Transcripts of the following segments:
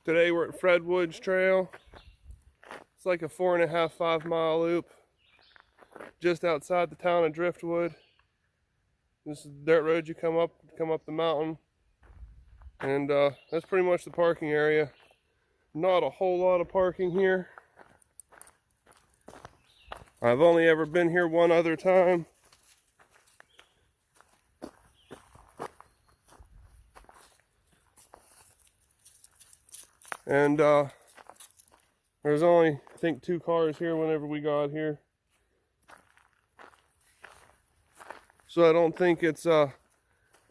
Today we're at Fredwood's Trail. It's like a 4.5, 5 mile loop just outside the town of Driftwood. This is the dirt road you come up the mountain. And that's pretty much the parking area. Not a whole lot of parking here. I've only ever been here one other time. And there's only, I think, 2 cars here whenever we got here. So I don't think it's a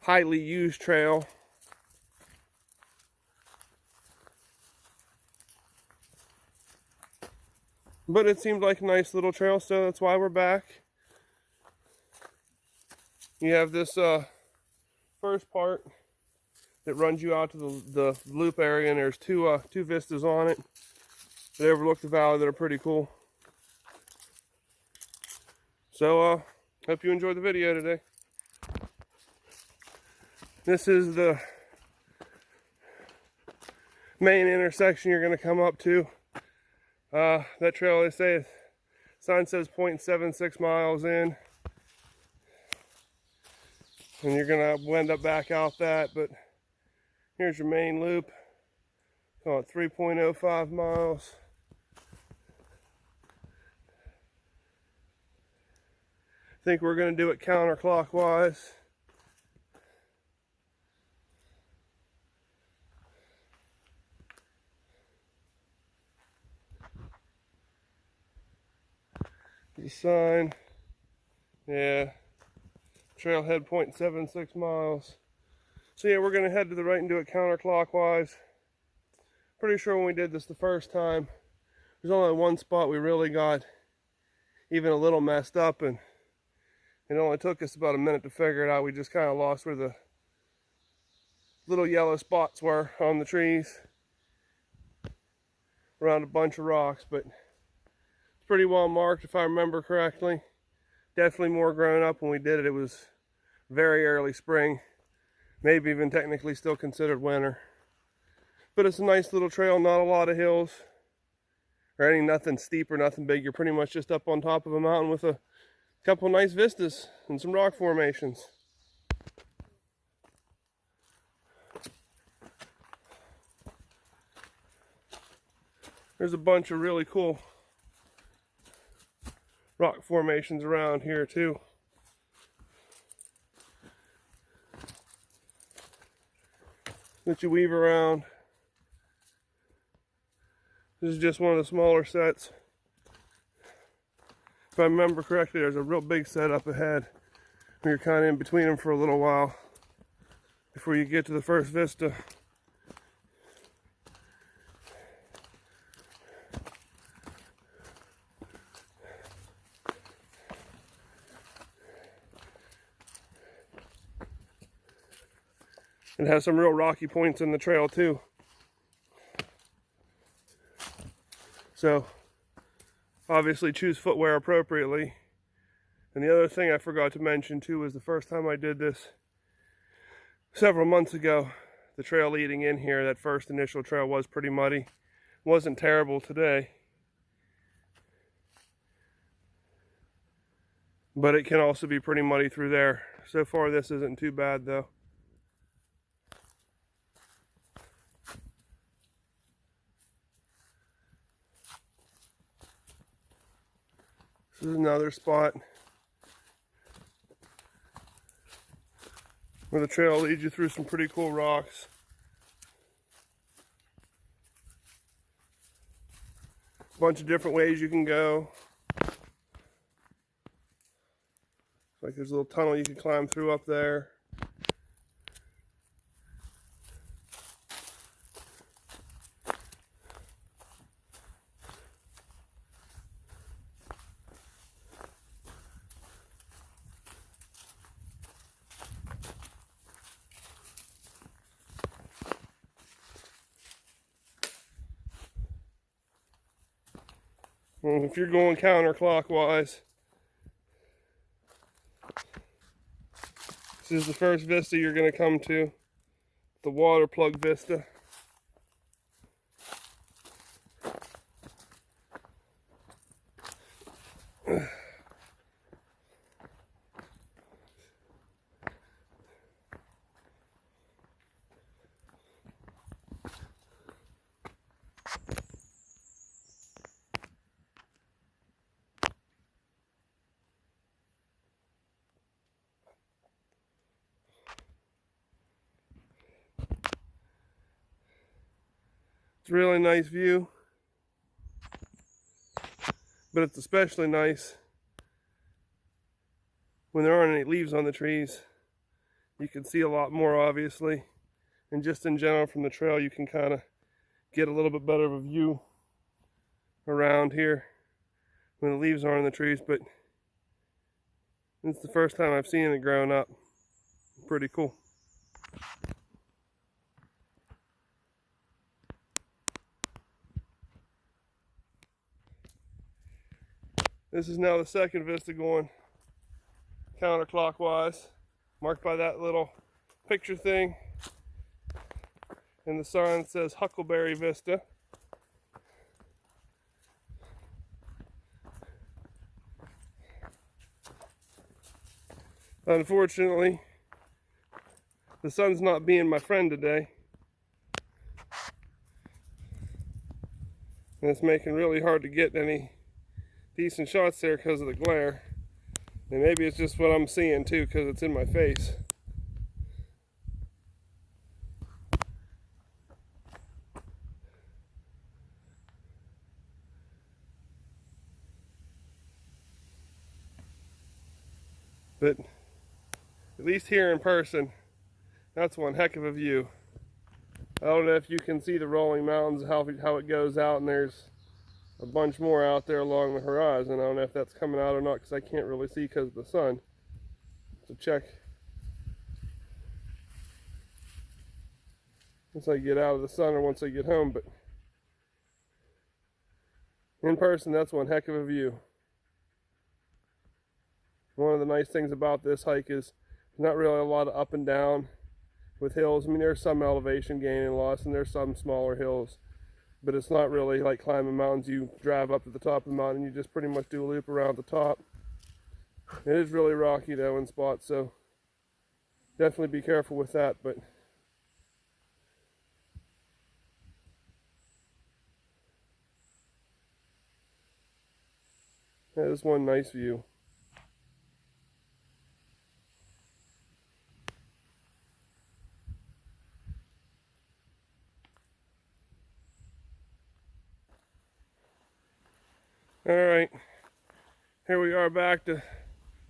highly used trail. But it seemed like a nice little trail, so that's why we're back. You have this first part that runs you out to the loop area, and there's two vistas on it that overlook the valley that are pretty cool. So hope you enjoyed the video today. This is the main intersection you're going to come up to. That trail, they say, sign says 0.76 miles in, and you're going to end up back out that, but here's your main loop. Call it 3.05 miles. I think we're going to do it counterclockwise. The sign, yeah, trailhead 0.76 miles. So yeah, we're going to head to the right and do it counterclockwise. Pretty sure when we did this the first time, there's only one spot we really got even a little messed up, and it only took us about a minute to figure it out. We just kind of lost where the little yellow spots were on the trees around a bunch of rocks, but it's pretty well marked if I remember correctly. Definitely more grown up when we did it. It was very early spring, maybe even technically still considered winter. But it's a nice little trail, not a lot of hills or nothing steep or nothing big. You're pretty much just up on top of a mountain with a couple nice vistas and some rock formations. There's a bunch of really cool rock formations around here too. That you weave around. This is just one of the smaller sets. If I remember correctly, there's a real big set up ahead. You're kind of in between them for a little while before you get to the first vista. It has some real rocky points in the trail too. So obviously choose footwear appropriately. And the other thing I forgot to mention too was the first time I did this several months ago, the trail leading in here, that first initial trail was pretty muddy. Wasn't terrible today, but it can also be pretty muddy through there. So far this isn't too bad though. This is another spot where the trail leads you through some pretty cool rocks. A bunch of different ways you can go. Like there's a little tunnel you can climb through up there. Well, if you're going counterclockwise, this is the first vista you're going to come to, the water plug vista. It's a really nice view, but it's especially nice when there aren't any leaves on the trees. You can see a lot more, obviously, and just in general from the trail you can kind of get a little bit better of a view around here when the leaves aren't on the trees. But it's the first time I've seen it growing up. Pretty cool. This is now the second vista going counterclockwise, marked by that little picture thing, and the sign says Huckleberry Vista. Unfortunately, the sun's not being my friend today, and it's making it really hard to get any decent shots there because of the glare. And maybe it's just what I'm seeing too, because it's in my face. But at least here in person, that's one heck of a view. I don't know if you can see the rolling mountains, how it goes out, and there's a bunch more out there along the horizon. I don't know if that's coming out or not because I can't really see because of the sun. So check once I get out of the sun or once I get home. But in person, that's one heck of a view. One of the nice things about this hike is not really a lot of up and down with hills. I mean, there's some elevation gain and loss, and there's some smaller hills, but it's not really like climbing mountains. You drive up to the top of the mountain, you just pretty much do a loop around the top. It is really rocky though in spots, so definitely be careful with that. But that is one nice view. All right, here we are back to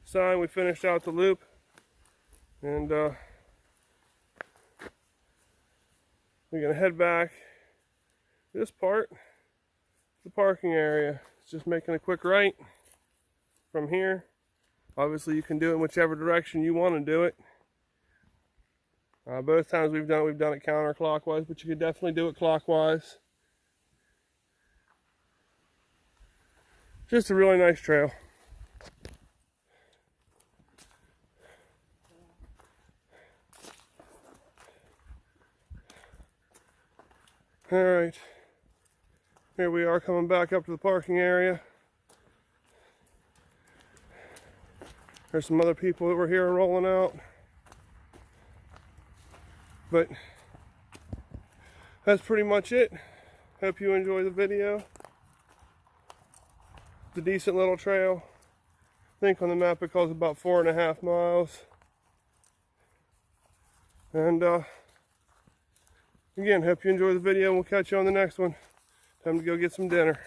sign. We finished out the loop, and we're gonna head back. This part, the parking area. It's just making a quick right from here. Obviously, you can do it in whichever direction you want to do it. Both times we've done it counterclockwise, but you could definitely do it clockwise. Just a really nice trail. All right, here we are coming back up to the parking area. There's some other people that were here rolling out. But that's pretty much it. Hope you enjoy the video. It's a decent little trail. I think on the map it calls about 4.5 miles. And again, hope you enjoy the video, and we'll catch you on the next one. Time to go get some dinner.